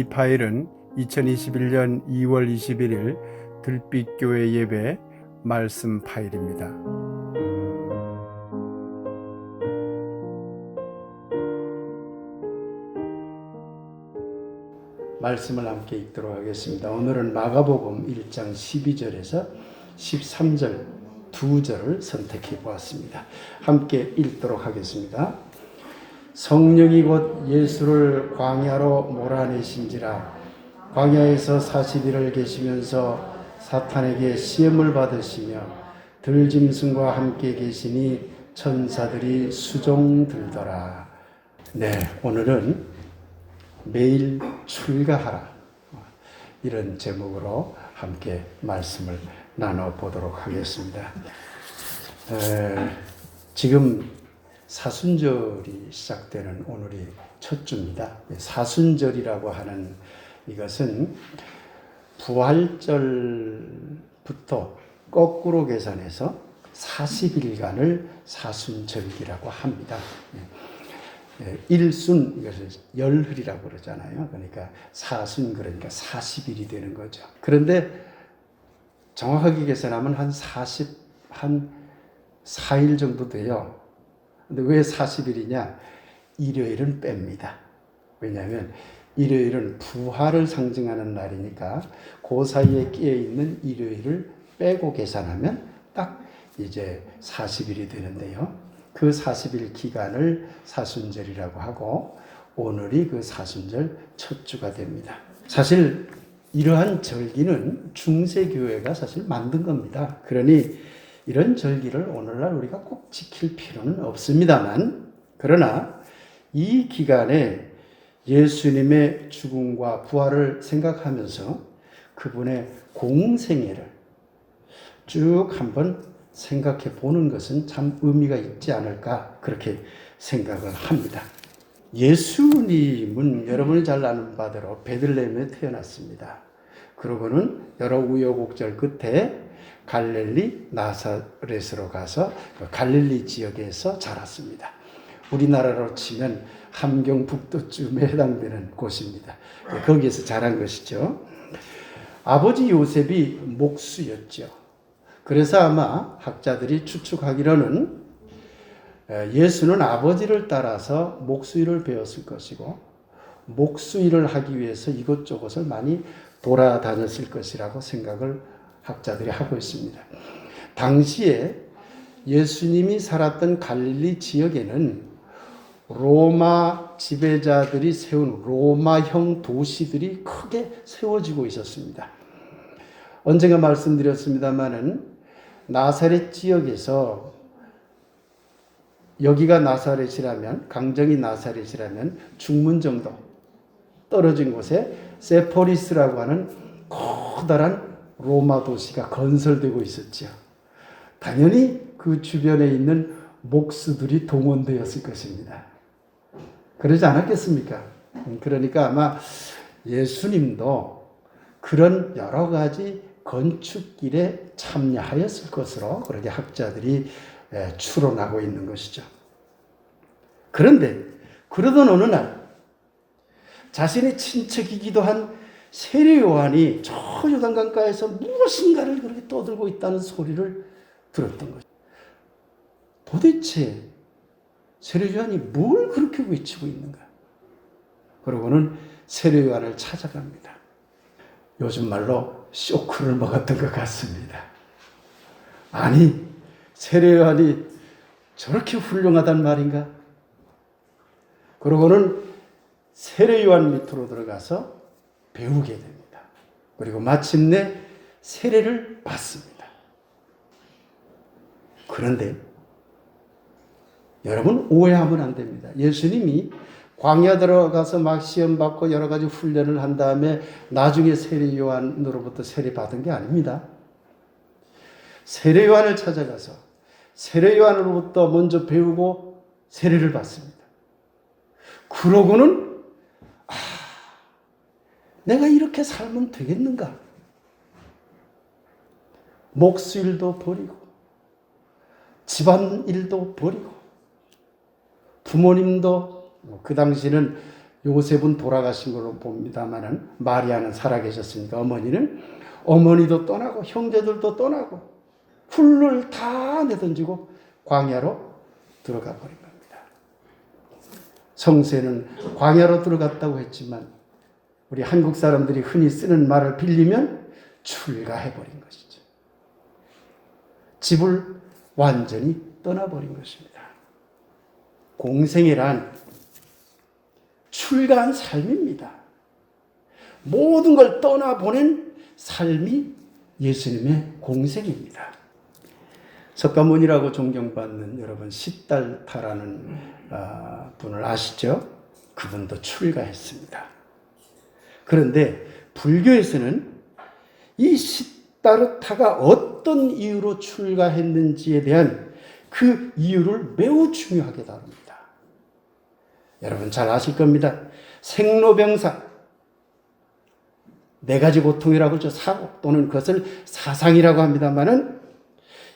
이 파일은 2021년 2월 21일 들빛교회 예배 말씀 파일입니다. 말씀을 함께 읽도록 하겠습니다. 오늘은 마가복음 1장 12절에서 13절 두 절을 선택해 보았습니다. 함께 읽도록 하겠습니다. 성령이 곧 예수를 광야로 몰아내신지라. 광야에서 40일을 계시면서 사탄에게 시험을 받으시며 들짐승과 함께 계시니 천사들이 수종 들더라. 네, 오늘은 매일 출가하라, 이런 제목으로 함께 말씀을 나눠보도록 하겠습니다. 지금 사순절이 시작되는 오늘이 첫 주입니다. 사순절이라고 하는 이것은 부활절부터 거꾸로 계산해서 40일간을 사순절기라고 합니다. 일순, 이것을 열흘이라고 그러잖아요. 그러니까 사순, 그러니까 40일이 되는 거죠. 그런데 정확하게 계산하면 한 4일 정도 돼요. 근데 왜 40일이냐? 일요일은 뺍니다. 왜냐하면 일요일은 부활을 상징하는 날이니까 그 사이에 끼어 있는 일요일을 빼고 계산하면 딱 이제 40일이 되는데요. 그 40일 기간을 사순절이라고 하고 오늘이 그 사순절 첫 주가 됩니다. 사실 이러한 절기는 중세교회가 사실 만든 겁니다. 그러니 이런 절기를 오늘날 우리가 꼭 지킬 필요는 없습니다만, 그러나 이 기간에 예수님의 죽음과 부활을 생각하면서 그분의 공생애를 쭉 한번 생각해 보는 것은 참 의미가 있지 않을까, 그렇게 생각을 합니다. 예수님은 여러분이 잘 아는 바대로 베들레헴에 태어났습니다. 그러고는 여러 우여곡절 끝에 갈릴리 나사렛으로 가서 갈릴리 지역에서 자랐습니다. 우리나라로 치면 함경 북도쯤에 해당되는 곳입니다. 거기에서 자란 것이죠. 아버지 요셉이 목수였죠. 그래서 아마 학자들이 추측하기로는 예수는 아버지를 따라서 목수일을 배웠을 것이고 목수일을 하기 위해서 이것저것을 많이 돌아다녔을 것이라고 생각을 학자들이 하고 있습니다. 당시에 예수님이 살았던 갈릴리 지역에는 로마 지배자들이 세운 로마형 도시들이 크게 세워지고 있었습니다. 언젠가 말씀드렸습니다마는 나사렛 지역에서, 여기가 나사렛이라면, 강정이 나사렛이라면 중문 정도 떨어진 곳에 세포리스라고 하는 커다란 로마 도시가 건설되고 있었죠. 당연히 그 주변에 있는 목수들이 동원되었을 것입니다. 그러지 않았겠습니까? 그러니까 아마 예수님도 그런 여러 가지 건축일에 참여하였을 것으로 그렇게 학자들이 추론하고 있는 것이죠. 그런데 그러던 어느 날 자신의 친척이기도 한 세례 요한이 저 요단강가에서 무엇인가를 그렇게 떠들고 있다는 소리를 들었던 거죠. 도대체 세례 요한이 뭘 그렇게 외치고 있는가? 그러고는 세례 요한을 찾아갑니다. 요즘 말로 쇼크를 먹었던 것 같습니다. 아니, 세례 요한이 저렇게 훌륭하단 말인가? 그러고는 세례 요한 밑으로 들어가서 배우게 됩니다. 그리고 마침내 세례를 받습니다. 그런데 여러분, 오해하면 안 됩니다. 예수님이 광야 들어가서 막 시험 받고 여러 가지 훈련을 한 다음에 나중에 세례 요한으로부터 세례 받은 게 아닙니다. 세례 요한을 찾아가서 세례 요한으로부터 먼저 배우고 세례를 받습니다. 그러고는 내가 이렇게 살면 되겠는가? 목수일도 버리고 집안일도 버리고 부모님도 그 당시는 요셉은 돌아가신 걸로 봅니다만은 마리아는 살아계셨으니까 어머니도 떠나고 형제들도 떠나고 훌을 다 내던지고 광야로 들어가 버린 겁니다. 성세는 광야로 들어갔다고 했지만 우리 한국 사람들이 흔히 쓰는 말을 빌리면 출가해버린 것이죠. 집을 완전히 떠나버린 것입니다. 공생애란 출가한 삶입니다. 모든 걸 떠나보낸 삶이 예수님의 공생입니다. 석가모니라고 존경받는 여러분 시달타라는 분을 아시죠? 그분도 출가했습니다. 그런데 불교에서는 이 시다르타가 어떤 이유로 출가했는지에 대한 그 이유를 매우 중요하게 다룹니다. 여러분 잘 아실 겁니다. 생로병사, 네 가지 고통이라고 하죠. 사고 또는 그것을 사상이라고 합니다만은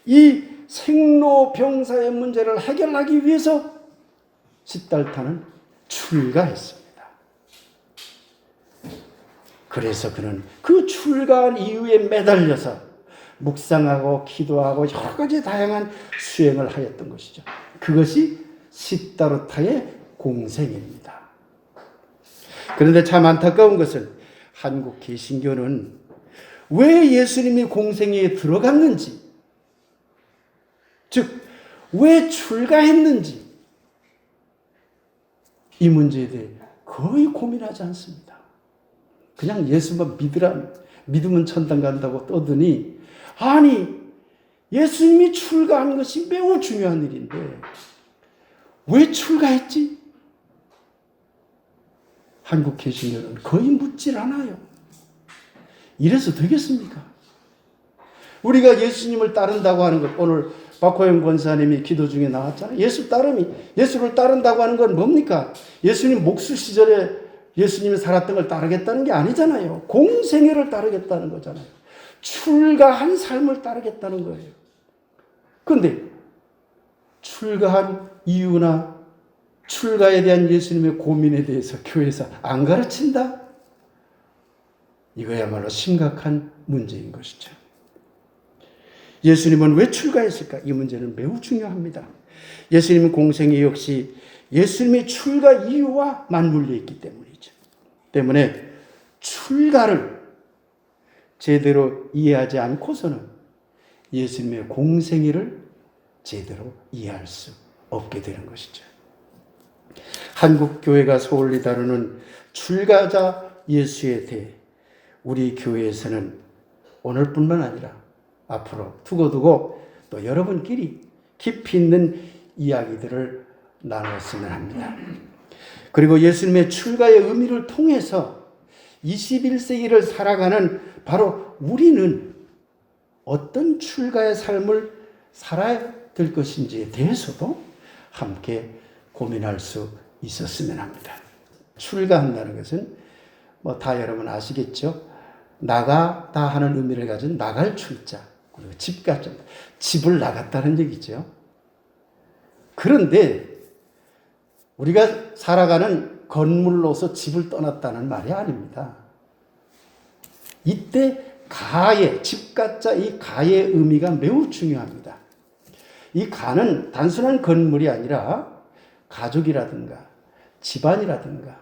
이 생로병사의 문제를 해결하기 위해서 시달타는 출가했습니다. 그래서 그는 그 출가한 이유에 매달려서 묵상하고 기도하고 여러 가지 다양한 수행을 하였던 것이죠. 그것이 시다르타의 공생입니다. 그런데 참 안타까운 것은 한국 개신교는 왜 예수님이 공생애에 들어갔는지, 즉 왜 출가했는지 이 문제에 대해 거의 고민하지 않습니다. 그냥 예수만 믿으면 천당 간다고 떠드니, 아니 예수님이 출가한 것이 매우 중요한 일인데 왜 출가했지? 한국 개신교는 거의 묻질 않아요. 이래서 되겠습니까? 우리가 예수님을 따른다고 하는 것, 오늘 박호영 권사님이 기도 중에 나왔잖아요. 예수를 따른다고 하는 건 뭡니까? 예수님 목수 시절에 예수님이 살았던 걸 따르겠다는 게 아니잖아요. 공생애를 따르겠다는 거잖아요. 출가한 삶을 따르겠다는 거예요. 그런데 출가한 이유나 출가에 대한 예수님의 고민에 대해서 교회에서 안 가르친다? 이거야말로 심각한 문제인 것이죠. 예수님은 왜 출가했을까? 이 문제는 매우 중요합니다. 예수님의 공생애 역시 예수님의 출가 이유와 맞물려 있기 때문이죠. 때문에 출가를 제대로 이해하지 않고서는 예수님의 공생애를 제대로 이해할 수 없게 되는 것이죠. 한국 교회가 소홀히 다루는 출가자 예수에 대해 우리 교회에서는 오늘뿐만 아니라 앞으로 두고두고 또 여러분끼리 깊이 있는 이야기들을 나눴으면 합니다. 그리고 예수님의 출가의 의미를 통해서 21세기를 살아가는 바로 우리는 어떤 출가의 삶을 살아야 될 것인지에 대해서도 함께 고민할 수 있었으면 합니다. 출가한다는 것은 다 여러분 아시겠죠? 나가다 하는 의미를 가진 나갈 출자, 그리고 집가자, 집을 나갔다는 얘기죠. 그런데 우리가 살아가는 건물로서 집을 떠났다는 말이 아닙니다. 이때 가의, 집가자 이 가의 의미가 매우 중요합니다. 이 가는 단순한 건물이 아니라 가족이라든가 집안이라든가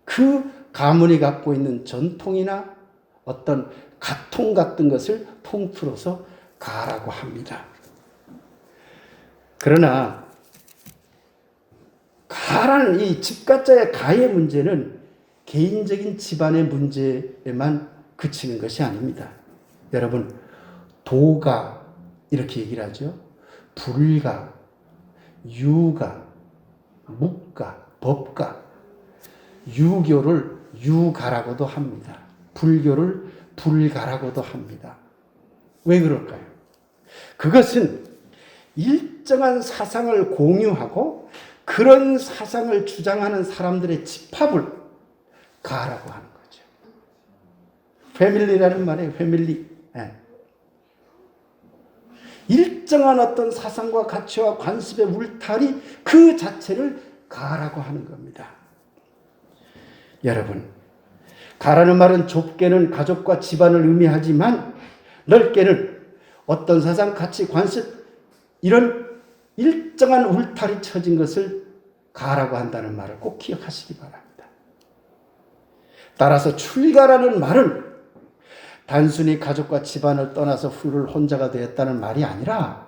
그 가문이 갖고 있는 전통이나 어떤 가통 같은 것을 통틀어서 가라고 합니다. 그러나 가라는 이 집가자의 가의 문제는 개인적인 집안의 문제에만 그치는 것이 아닙니다. 여러분, 도가 이렇게 얘기를 하죠. 불가, 유가, 묵가, 법가, 유교를 유가라고도 합니다. 불교를 불가라고도 합니다. 왜 그럴까요? 그것은 일정한 사상을 공유하고 그런 사상을 주장하는 사람들의 집합을 가라고 하는 거죠. 패밀리라는 말이에요. 패밀리. 네. 일정한 어떤 사상과 가치와 관습의 울타리 그 자체를 가라고 하는 겁니다. 여러분, 가라는 말은 좁게는 가족과 집안을 의미하지만 넓게는 어떤 사상, 가치, 관습 이런 일정한 울타리 쳐진 것을 가라고 한다는 말을 꼭 기억하시기 바랍니다. 따라서 출가라는 말은 단순히 가족과 집안을 떠나서 훌훌 혼자가 되었다는 말이 아니라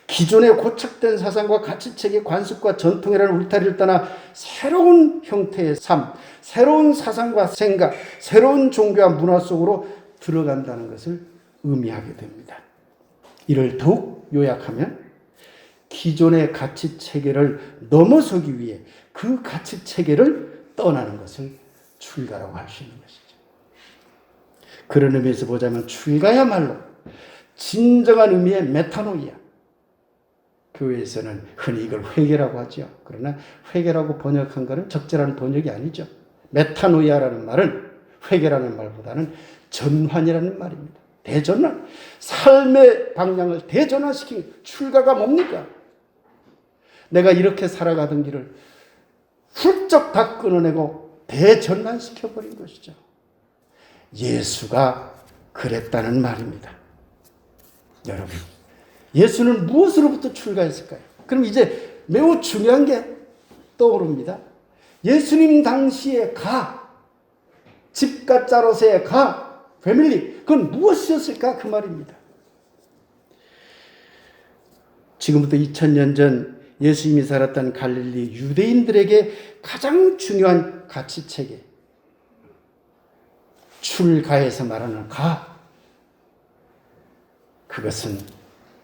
기존에 고착된 사상과 가치체계, 관습과 전통이라는 울타리를 떠나 새로운 형태의 삶, 새로운 사상과 생각, 새로운 종교와 문화 속으로 들어간다는 것을 의미하게 됩니다. 이를 더욱 요약하면 기존의 가치체계를 넘어서기 위해 그 가치체계를 떠나는 것을 출가라고 할 수 있는 것이죠. 그런 의미에서 보자면 출가야말로 진정한 의미의 메타노이아. 교회에서는 흔히 이걸 회개라고 하죠. 그러나 회개라고 번역한 것은 적절한 번역이 아니죠. 메타노이아라는 말은 회개라는 말보다는 전환이라는 말입니다. 대전환. 삶의 방향을 대전환시킨 출가가 뭡니까? 내가 이렇게 살아가던 길을 훌쩍 다 끊어내고 대전환시켜버린 것이죠. 예수가 그랬다는 말입니다. 여러분, 예수는 무엇으로부터 출가했을까요? 그럼 이제 매우 중요한 게 떠오릅니다. 예수님 당시에 집가 짜로서의 패밀리, 그건 무엇이었을까? 그 말입니다. 지금부터 2000년 전 예수님이 살았던 갈릴리 유대인들에게 가장 중요한 가치체계, 출가에서 말하는 그것은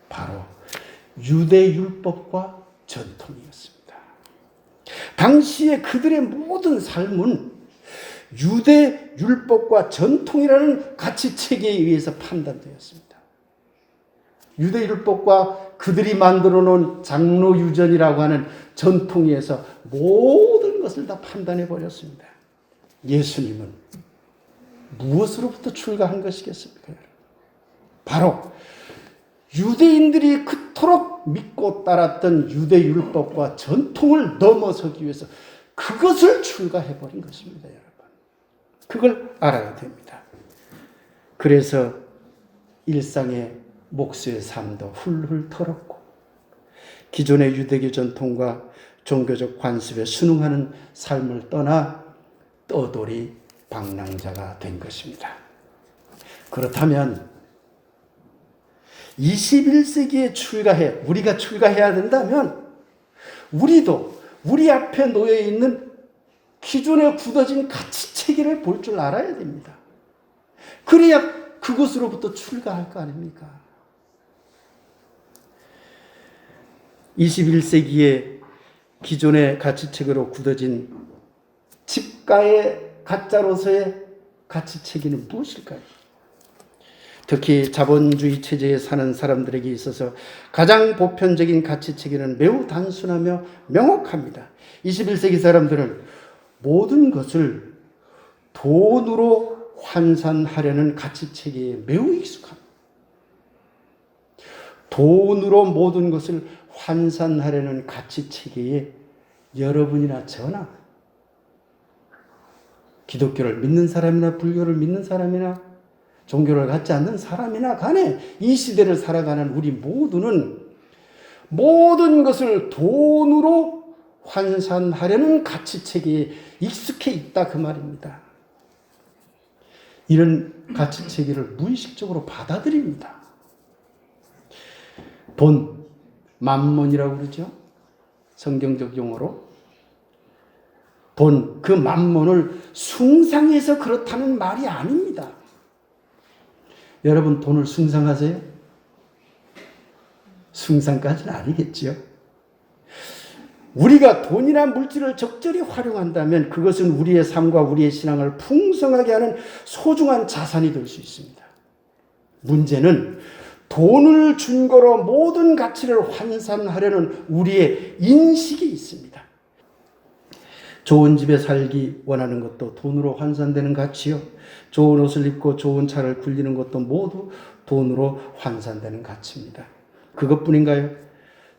바로 유대율법과 전통이었습니다. 당시에 그들의 모든 삶은 유대율법과 전통이라는 가치체계에 의해서 판단되었습니다. 유대율법과 그들이 만들어 놓은 장로유전이라고 하는 전통에서 모든 것을 다 판단해 버렸습니다. 예수님은 무엇으로부터 출가한 것이겠습니까? 바로 유대인들이 그토록 믿고 따랐던 유대율법과 전통을 넘어서기 위해서 그것을 출가해버린 것입니다, 여러분. 그걸 알아야 됩니다. 그래서 일상의 목수의 삶도 훌훌 털었고 기존의 유대교 전통과 종교적 관습에 순응하는 삶을 떠나 떠돌이 방랑자가 된 것입니다. 그렇다면 21세기에 우리가 출가해야 된다면 우리도 우리 앞에 놓여 있는 기존에 굳어진 가치체계를 볼 줄 알아야 됩니다. 그래야 그것으로부터 출가할 거 아닙니까? 21세기에 기존의 가치체계로 굳어진 집가의 가짜로서의 가치체계는 무엇일까요? 특히 자본주의 체제에 사는 사람들에게 있어서 가장 보편적인 가치체계는 매우 단순하며 명확합니다. 21세기 사람들은 모든 것을 돈으로 환산하려는 가치체계에 매우 익숙합니다. 돈으로 모든 것을 환산하려는 가치체계에 여러분이나 저나 기독교를 믿는 사람이나 불교를 믿는 사람이나 종교를 갖지 않는 사람이나 간에 이 시대를 살아가는 우리 모두는 모든 것을 돈으로 환산하려는 가치체계에 익숙해 있다 그 말입니다. 이런 가치체계를 무의식적으로 받아들입니다. 돈, 맘몬이라고 그러죠. 성경적 용어로. 돈, 그 맘몬을 숭상해서 그렇다는 말이 아닙니다. 여러분 돈을 숭상하세요? 숭상까지는 아니겠지요. 우리가 돈이나 물질을 적절히 활용한다면 그것은 우리의 삶과 우리의 신앙을 풍성하게 하는 소중한 자산이 될 수 있습니다. 문제는 돈을 준거로 모든 가치를 환산하려는 우리의 인식이 있습니다. 좋은 집에 살기 원하는 것도 돈으로 환산되는 가치요. 좋은 옷을 입고 좋은 차를 굴리는 것도 모두 돈으로 환산되는 가치입니다. 그것뿐인가요?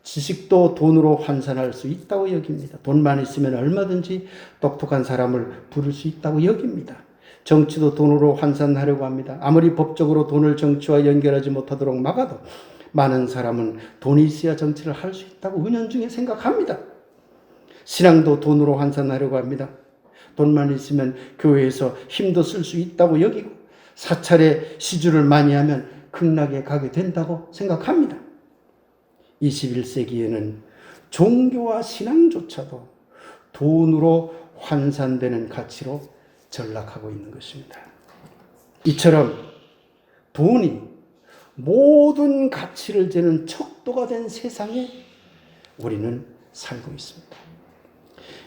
지식도 돈으로 환산할 수 있다고 여깁니다. 돈만 있으면 얼마든지 똑똑한 사람을 부를 수 있다고 여깁니다. 정치도 돈으로 환산하려고 합니다. 아무리 법적으로 돈을 정치와 연결하지 못하도록 막아도 많은 사람은 돈이 있어야 정치를 할 수 있다고 은연중에 생각합니다. 신앙도 돈으로 환산하려고 합니다. 돈만 있으면 교회에서 힘도 쓸 수 있다고 여기고 사찰에 시주를 많이 하면 극락에 가게 된다고 생각합니다. 21세기에는 종교와 신앙조차도 돈으로 환산되는 가치로 전락하고 있는 것입니다. 이처럼 돈이 모든 가치를 재는 척도가 된 세상에 우리는 살고 있습니다.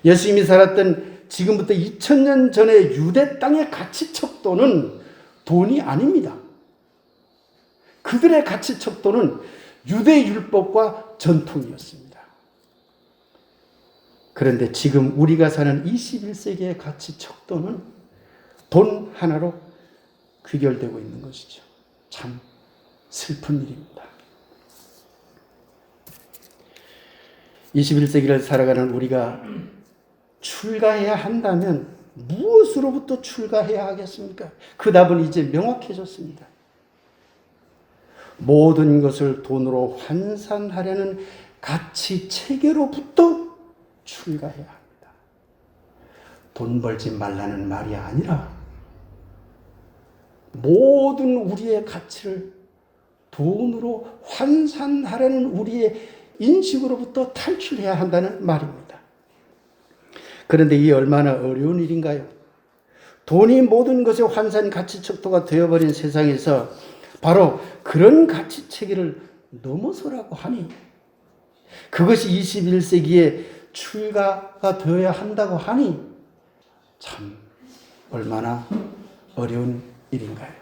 예수님이 살았던 지금부터 2000년 전의 유대 땅의 가치 척도는 돈이 아닙니다. 그들의 가치 척도는 유대 율법과 전통이었습니다. 그런데 지금 우리가 사는 21세기의 가치 척도는 돈 하나로 귀결되고 있는 것이죠. 참 슬픈 일입니다. 21세기를 살아가는 우리가 출가해야 한다면 무엇으로부터 출가해야 하겠습니까? 그 답은 이제 명확해졌습니다. 모든 것을 돈으로 환산하려는 가치 체계로부터 출가해야 합니다. 돈 벌지 말라는 말이 아니라 모든 우리의 가치를 돈으로 환산하려는 우리의 인식으로부터 탈출해야 한다는 말입니다. 그런데 이게 얼마나 어려운 일인가요? 돈이 모든 것의 환산 가치 척도가 되어버린 세상에서 바로 그런 가치 체계를 넘어서라고 하니, 그것이 21세기에 출가가 되어야 한다고 하니 참 얼마나 어려운 일인가요?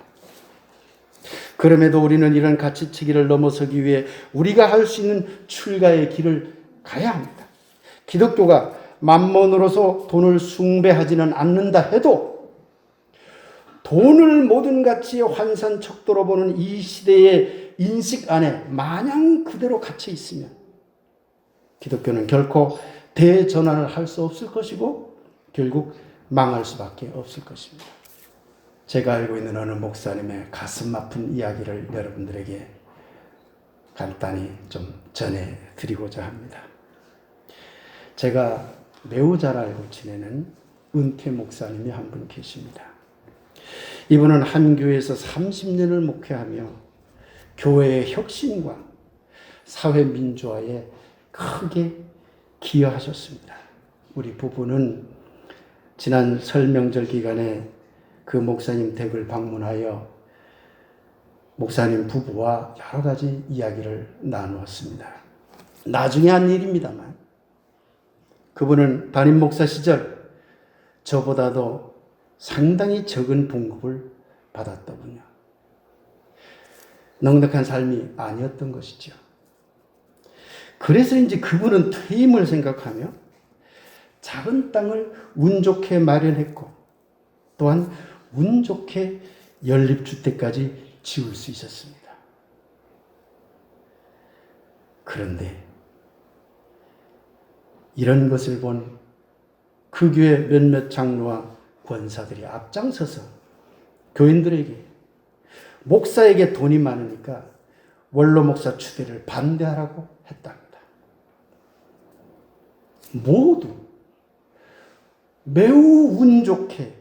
그럼에도 우리는 이런 가치 체계를 넘어서기 위해 우리가 할 수 있는 출가의 길을 가야 합니다. 기독교가 만몬으로서 돈을 숭배하지는 않는다 해도 돈을 모든 가치의 환산 척도로 보는 이 시대의 인식 안에 마냥 그대로 갇혀 있으면 기독교는 결코 대전환을 할 수 없을 것이고 결국 망할 수밖에 없을 것입니다. 제가 알고 있는 어느 목사님의 가슴 아픈 이야기를 여러분들에게 간단히 좀 전해드리고자 합니다. 제가 매우 잘 알고 지내는 은퇴 목사님이 한 분 계십니다. 이분은 한 교회에서 30년을 목회하며 교회의 혁신과 사회 민주화에 크게 기여하셨습니다. 우리 부부는 지난 설 명절 기간에 그 목사님 댁을 방문하여 목사님 부부와 여러 가지 이야기를 나누었습니다. 나중에 한 일입니다만 그분은 담임 목사 시절 저보다도 상당히 적은 봉급을 받았더군요. 넉넉한 삶이 아니었던 것이죠. 그래서인지 그분은 퇴임을 생각하며 작은 땅을 운 좋게 마련했고 또한 운 좋게 연립주택까지 지을 수 있었습니다. 그런데 이런 것을 본 그 교회 몇몇 장로와 권사들이 앞장서서 교인들에게 목사에게 돈이 많으니까 원로 목사 추대를 반대하라고 했답니다. 모두 매우 운 좋게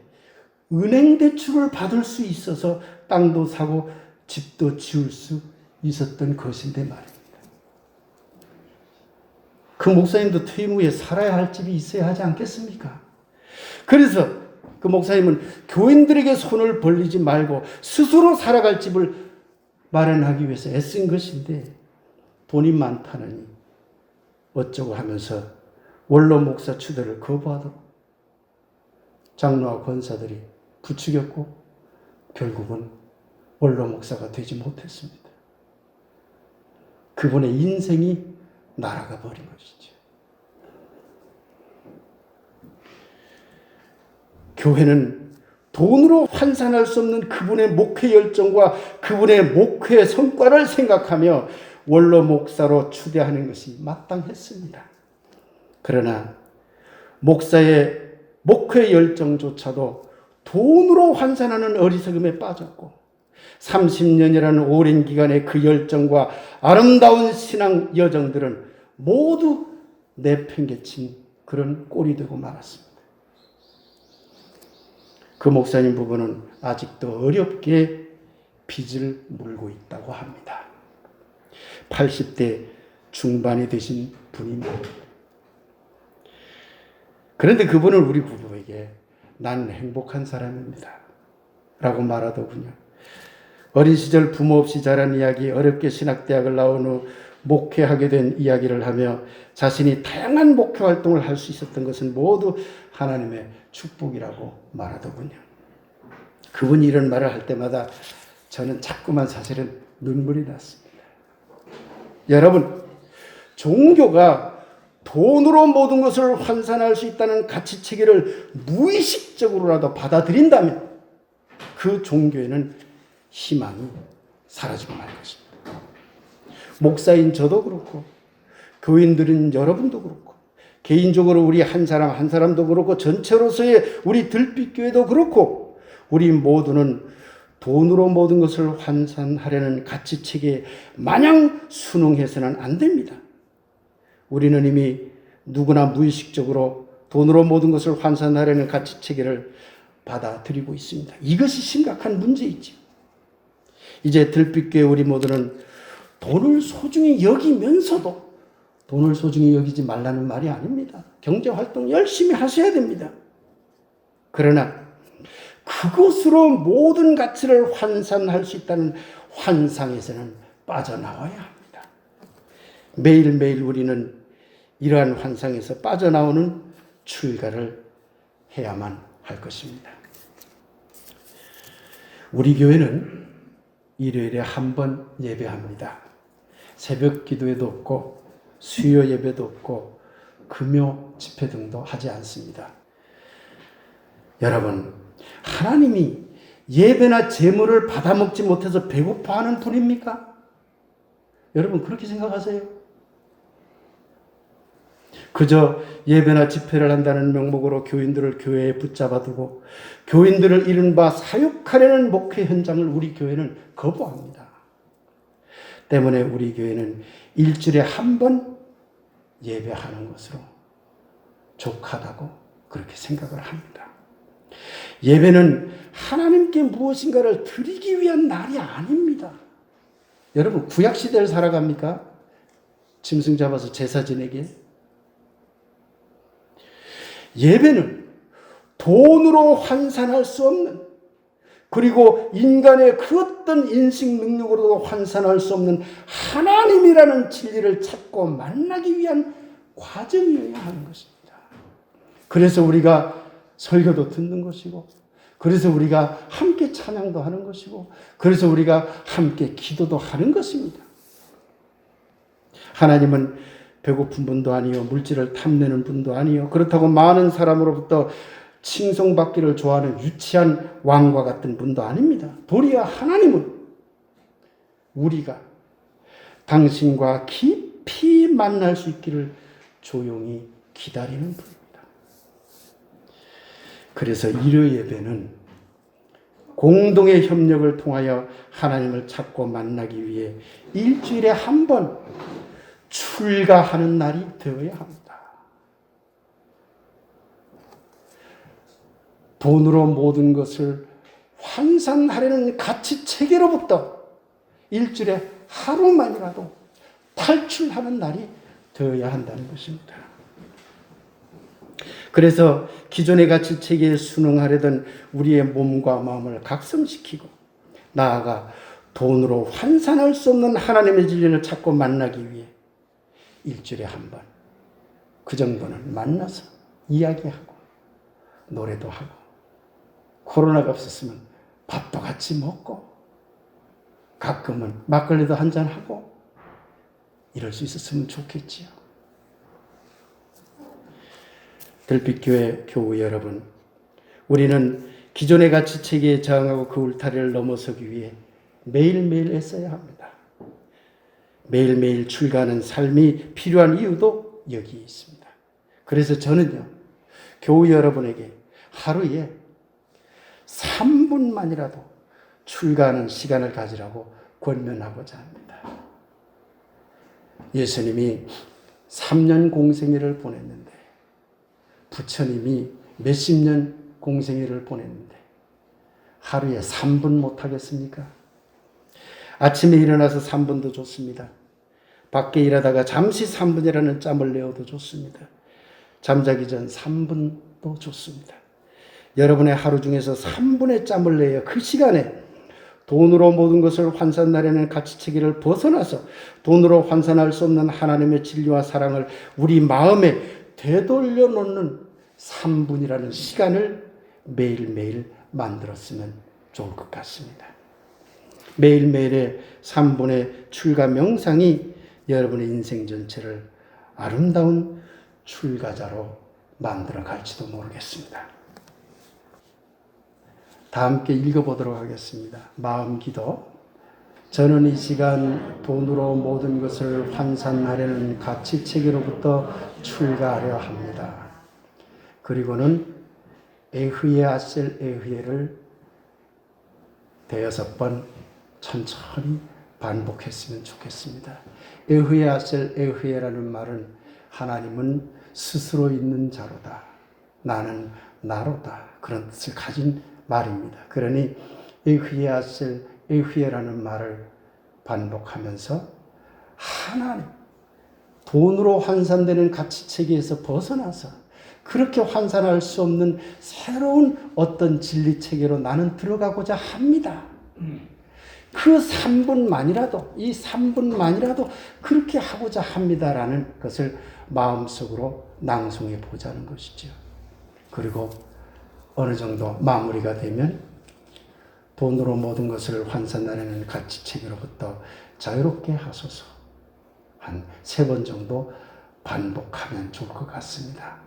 은행 대출을 받을 수 있어서 땅도 사고 집도 지을 수 있었던 것인데 말입니다. 그 목사님도 퇴임 후에 살아야 할 집이 있어야 하지 않겠습니까? 그래서 그 목사님은 교인들에게 손을 벌리지 말고 스스로 살아갈 집을 마련하기 위해서 애쓴 것인데 돈이 많다느니 어쩌고 하면서 원로 목사 추대를 거부하도록 장로와 권사들이 부추겼고 결국은 원로 목사가 되지 못했습니다. 그분의 인생이 날아가 버린 것이죠. 교회는 돈으로 환산할 수 없는 그분의 목회 열정과 그분의 목회 성과를 생각하며 원로 목사로 추대하는 것이 마땅했습니다. 그러나 목사의 목회 열정조차도 돈으로 환산하는 어리석음에 빠졌고 30년이라는 오랜 기간의 그 열정과 아름다운 신앙 여정들은 모두 내팽개친 그런 꼴이 되고 말았습니다. 그 목사님 부부는 아직도 어렵게 빚을 물고 있다고 합니다. 80대 중반이 되신 분입니다. 그런데 그분은 우리 부부에게 난 행복한 사람입니다 라고 말하더군요. 어린 시절 부모 없이 자란 이야기, 어렵게 신학대학을 나온 후 목회하게 된 이야기를 하며 자신이 다양한 목회 활동을 할 수 있었던 것은 모두 하나님의 축복이라고 말하더군요. 그분이 이런 말을 할 때마다 저는 자꾸만 사실은 눈물이 났습니다. 여러분, 종교가 돈으로 모든 것을 환산할 수 있다는 가치체계를 무의식적으로라도 받아들인다면 그 종교에는 희망이 사라지고 말 것입니다. 목사인 저도 그렇고 교인들인 여러분도 그렇고 개인적으로 우리 한 사람 한 사람도 그렇고 전체로서의 우리 들빛교회도 그렇고 우리 모두는 돈으로 모든 것을 환산하려는 가치체계에 마냥 순응해서는 안 됩니다. 우리는 이미 누구나 무의식적으로 돈으로 모든 것을 환산하려는 가치체계를 받아들이고 있습니다. 이것이 심각한 문제이죠. 이제 들빛교회 우리 모두는 돈을 소중히 여기면서도 돈을 소중히 여기지 말라는 말이 아닙니다. 경제활동 열심히 하셔야 됩니다. 그러나 그것으로 모든 가치를 환산할 수 있다는 환상에서는 빠져나와야 합니다. 매일매일 우리는 이러한 환상에서 빠져나오는 출가를 해야만 할 것입니다. 우리 교회는 일요일에 한 번 예배합니다. 새벽 기도회도 없고 수요 예배도 없고 금요 집회 등도 하지 않습니다. 여러분, 하나님이 예배나 제물을 받아먹지 못해서 배고파하는 분입니까? 여러분 그렇게 생각하세요? 그저 예배나 집회를 한다는 명목으로 교인들을 교회에 붙잡아두고 교인들을 이른바 사육하려는 목회 현장을 우리 교회는 거부합니다. 때문에 우리 교회는 일주일에 한 번 예배하는 것으로 족하다고 그렇게 생각을 합니다. 예배는 하나님께 무엇인가를 드리기 위한 날이 아닙니다. 여러분 구약시대를 살아갑니까? 짐승 잡아서 제사 지내게? 예배는 돈으로 환산할 수 없는, 그리고 인간의 그 어떤 인식 능력으로도 환산할 수 없는 하나님이라는 진리를 찾고 만나기 위한 과정이어야 하는 것입니다. 그래서 우리가 설교도 듣는 것이고, 그래서 우리가 함께 찬양도 하는 것이고, 그래서 우리가 함께 기도도 하는 것입니다. 하나님은 배고픈 분도 아니요, 물질을 탐내는 분도 아니요, 그렇다고 많은 사람으로부터 칭송받기를 좋아하는 유치한 왕과 같은 분도 아닙니다. 도리어 하나님은 우리가 당신과 깊이 만날 수 있기를 조용히 기다리는 분입니다. 그래서 일요 예배는 공동의 협력을 통하여 하나님을 찾고 만나기 위해 일주일에 한 번 출가하는 날이 되어야 합니다. 돈으로 모든 것을 환산하려는 가치 체계로부터 일주일에 하루만이라도 탈출하는 날이 되어야 한다는 것입니다. 그래서 기존의 가치 체계에 순응하려던 우리의 몸과 마음을 각성시키고 나아가 돈으로 환산할 수 없는 하나님의 진리를 찾고 만나기 위해 일주일에 한 번 그 정도는 만나서 이야기하고 노래도 하고 코로나가 없었으면 밥도 같이 먹고 가끔은 막걸리도 한잔하고 이럴 수 있었으면 좋겠지요. 들빛교회 교우 여러분, 우리는 기존의 가치체계에 저항하고 그 울타리를 넘어서기 위해 매일매일 애써야 합니다. 매일매일 출가하는 삶이 필요한 이유도 여기에 있습니다. 그래서 저는요, 교우 여러분에게 하루에 3분만이라도 출가하는 시간을 가지라고 권면하고자 합니다. 예수님이 3년 공생애를 보냈는데, 부처님이 몇십 년 공생애를 보냈는데 하루에 3분 못하겠습니까? 아침에 일어나서 3분도 좋습니다. 밖에 일하다가 잠시 3분이라는 짬을 내어도 좋습니다. 잠자기 전 3분도 좋습니다. 여러분의 하루 중에서 3분의 짬을 내어 그 시간에 돈으로 모든 것을 환산하려는 가치체계를 벗어나서 돈으로 환산할 수 없는 하나님의 진리와 사랑을 우리 마음에 되돌려 놓는 3분이라는 시간을 매일매일 만들었으면 좋을 것 같습니다. 매일매일의 3분의 출가 명상이 여러분의 인생 전체를 아름다운 출가자로 만들어 갈지도 모르겠습니다. 다 함께 읽어보도록 하겠습니다. 마음 기도. 저는 이 시간 돈으로 모든 것을 환산하려는 가치체계로부터 출가하려 합니다. 그리고는 에흐예 아셀 에흐예를 대여섯 번 천천히 반복했으면 좋겠습니다. 에흐예 아셀 에흐예라는 말은 하나님은 스스로 있는 자로다. 나는 나로다. 그런 뜻을 가진 말입니다. 그러니 에흐예 아셀 에흐예라는 말을 반복하면서 하나님, 돈으로 환산되는 가치체계에서 벗어나서 그렇게 환산할 수 없는 새로운 어떤 진리체계로 나는 들어가고자 합니다. 그 3분만이라도, 이 3분만이라도 그렇게 하고자 합니다라는 것을 마음속으로 낭송해 보자는 것이죠. 그리고 어느 정도 마무리가 되면 돈으로 모든 것을 환산하려는 가치체계로부터 자유롭게 하소서. 한 3번 정도 반복하면 좋을 것 같습니다.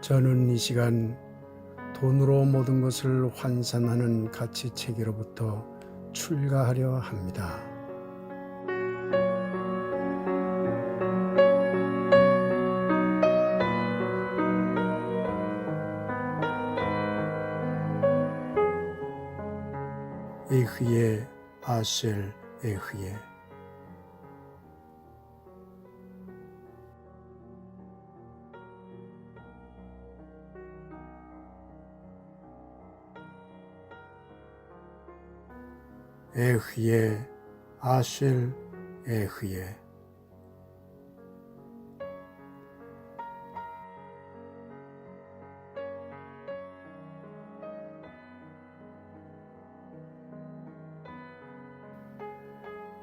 저는 이 시간 돈으로 모든 것을 환산하는 가치체계로부터 출가하려 합니다. 에흐예 아셀 에흐예. 에흐예 아셀 에흐예.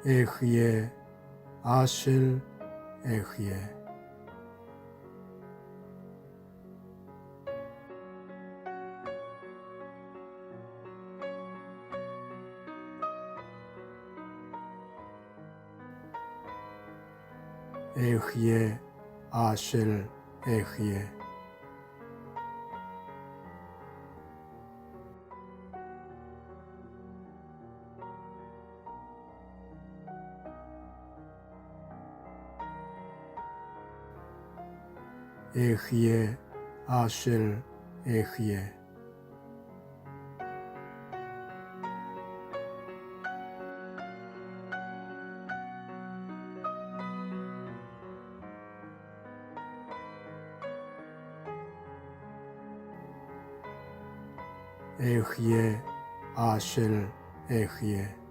에흐예 아셀 에흐예. 에흐예 아셀 에흐예. 에흐예 아셀 에흐예. 에흐예 아셀 에흐예.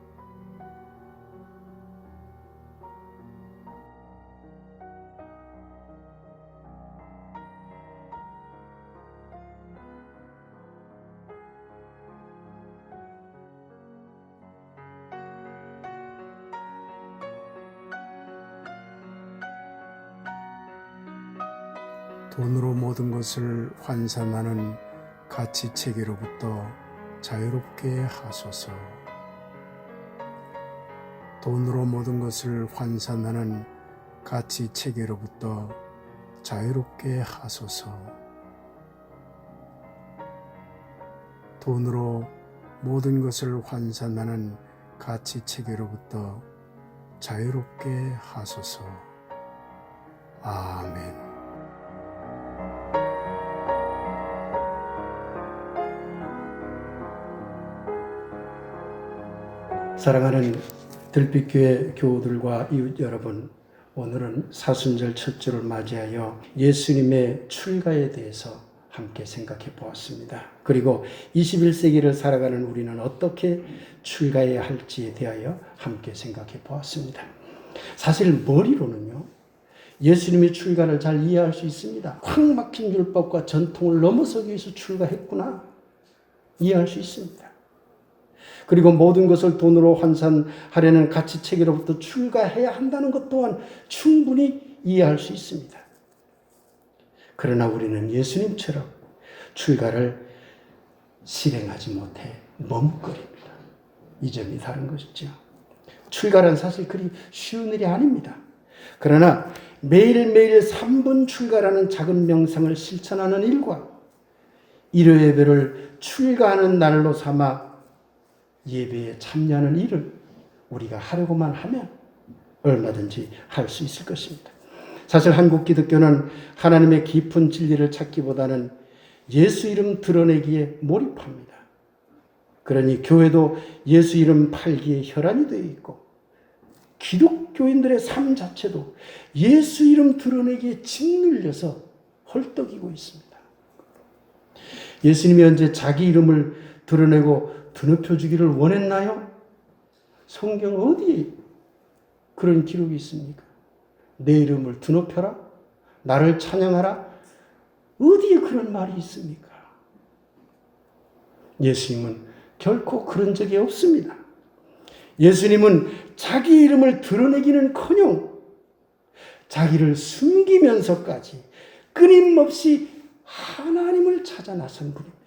돈으로 모든 것을 환산하는 가치체계로부터 자유롭게 하소서. 돈으로 모든 것을 환산하는 가치 체계로부터 자유롭게 하소서. 돈으로 모든 것을 환산하는 가치 체계로부터 자유롭게 하소서. 아멘. 사랑하는 들빛교회 교우들과 이웃 여러분, 오늘은 사순절 첫 주를 맞이하여 예수님의 출가에 대해서 함께 생각해 보았습니다. 그리고 21세기를 살아가는 우리는 어떻게 출가해야 할지에 대하여 함께 생각해 보았습니다. 사실 머리로는요, 예수님의 출가를 잘 이해할 수 있습니다. 꽉 막힌 율법과 전통을 넘어서기 위해서 출가했구나, 이해할 수 있습니다. 그리고 모든 것을 돈으로 환산하려는 가치 체계로부터 출가해야 한다는 것 또한 충분히 이해할 수 있습니다. 그러나 우리는 예수님처럼 출가를 실행하지 못해 머뭇거립니다. 이 점이 다른 것이죠. 출가란 사실 그리 쉬운 일이 아닙니다. 그러나 매일매일 3분 출가라는 작은 명상을 실천하는 일과 일요 예배를 출가하는 날로 삼아 예배에 참여하는 일을 우리가 하려고만 하면 얼마든지 할 수 있을 것입니다. 사실 한국 기독교는 하나님의 깊은 진리를 찾기보다는 예수 이름 드러내기에 몰입합니다. 그러니 교회도 예수 이름 팔기에 혈안이 되어 있고 기독교인들의 삶 자체도 예수 이름 드러내기에 짓눌려서 헐떡이고 있습니다. 예수님이 언제 자기 이름을 드러내고 드높여주기를 원했나요? 성경 어디에 그런 기록이 있습니까? 내 이름을 드높여라? 나를 찬양하라? 어디에 그런 말이 있습니까? 예수님은 결코 그런 적이 없습니다. 예수님은 자기 이름을 드러내기는커녕 자기를 숨기면서까지 끊임없이 하나님을 찾아 나선 분입니다.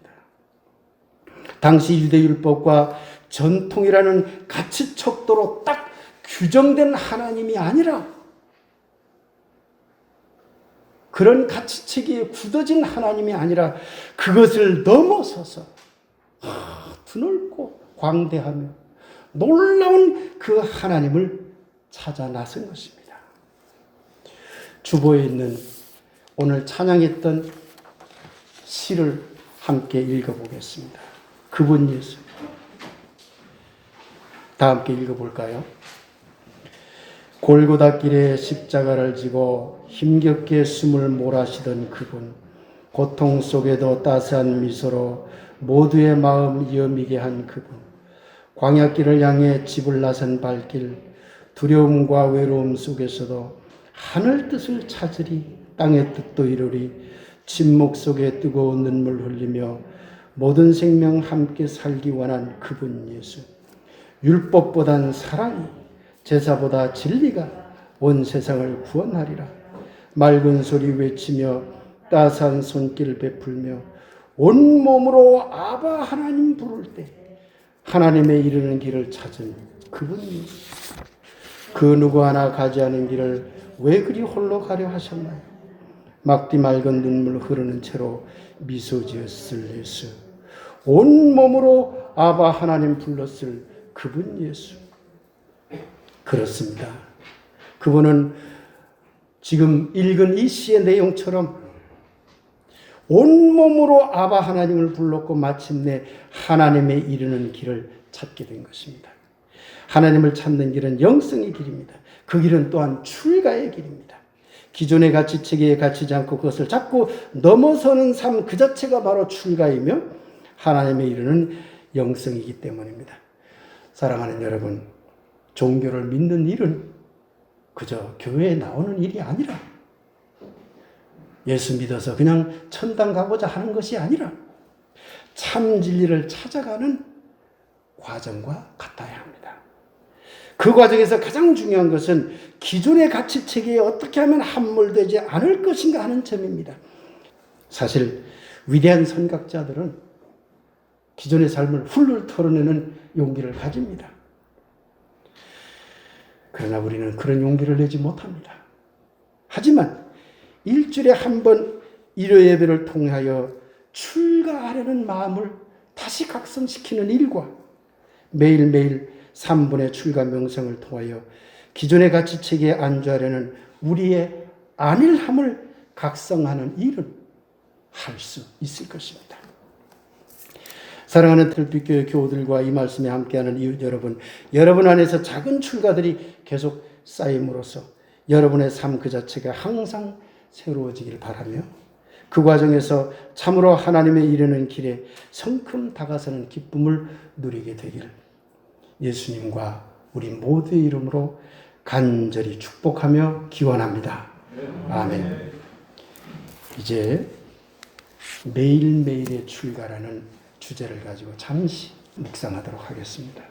당시 유대율법과 전통이라는 가치 척도로 딱 규정된 하나님이 아니라 그런 가치체계에 굳어진 하나님이 아니라 그것을 넘어서서 드넓고 광대하며 놀라운 그 하나님을 찾아 나선 것입니다. 주보에 있는 오늘 찬양했던 시를 함께 읽어보겠습니다. 그분 예수. 다 함께 읽어볼까요? 골고다 길에 십자가를 지고 힘겹게 숨을 몰아쉬던 그분, 고통 속에도 따스한 미소로 모두의 마음 여미게 한 그분, 광야길을 향해 집을 나선 발길, 두려움과 외로움 속에서도 하늘 뜻을 찾으리, 땅의 뜻도 이루리, 침묵 속에 뜨거운 눈물 흘리며 모든 생명 함께 살기 원한 그분 예수. 율법보단 사랑이, 제사보다 진리가 온 세상을 구원하리라. 맑은 소리 외치며 따스한 손길 베풀며 온 몸으로 아바 하나님 부를 때 하나님의 이르는 길을 찾은 그분 예수. 그 누구 하나 가지 않은 길을 왜 그리 홀로 가려 하셨나요? 막디 맑은 눈물 흐르는 채로 미소 지었을 예수. 온 몸으로 아바 하나님 불렀을 그분 예수. 그렇습니다. 그분은 지금 읽은 이 시의 내용처럼 온몸으로 아바 하나님을 불렀고 마침내 하나님에 이르는 길을 찾게 된 것입니다. 하나님을 찾는 길은 영성의 길입니다. 그 길은 또한 출가의 길입니다. 기존의 가치체계에 갇히지 않고 그것을 자꾸 넘어서는 삶 그 자체가 바로 출가이며 하나님에 이르는 영성이기 때문입니다. 사랑하는 여러분, 종교를 믿는 일은 그저 교회에 나오는 일이 아니라 예수 믿어서 그냥 천당 가고자 하는 것이 아니라 참 진리를 찾아가는 과정과 같아야 합니다. 그 과정에서 가장 중요한 것은 기존의 가치체계에 어떻게 하면 함몰되지 않을 것인가 하는 점입니다. 사실 위대한 선각자들은 기존의 삶을 훌훌 털어내는 용기를 가집니다. 그러나 우리는 그런 용기를 내지 못합니다. 하지만 일주일에 한 번 일요 예배를 통하여 출가하려는 마음을 다시 각성시키는 일과 매일매일 3분의 출가 명상을 통하여 기존의 가치체계에 안주하려는 우리의 안일함을 각성하는 일은 할 수 있을 것입니다. 사랑하는 틀빛교회 교우들과 이 말씀에 함께하는 이웃 여러분, 여러분 안에서 작은 출가들이 계속 쌓임으로써 여러분의 삶 그 자체가 항상 새로워지길 바라며 그 과정에서 참으로 하나님에 이르는 길에 성큼 다가서는 기쁨을 누리게 되길 예수님과 우리 모두의 이름으로 간절히 축복하며 기원합니다. 아멘. 이제 매일매일의 출가라는 주제를 가지고 잠시 묵상하도록 하겠습니다.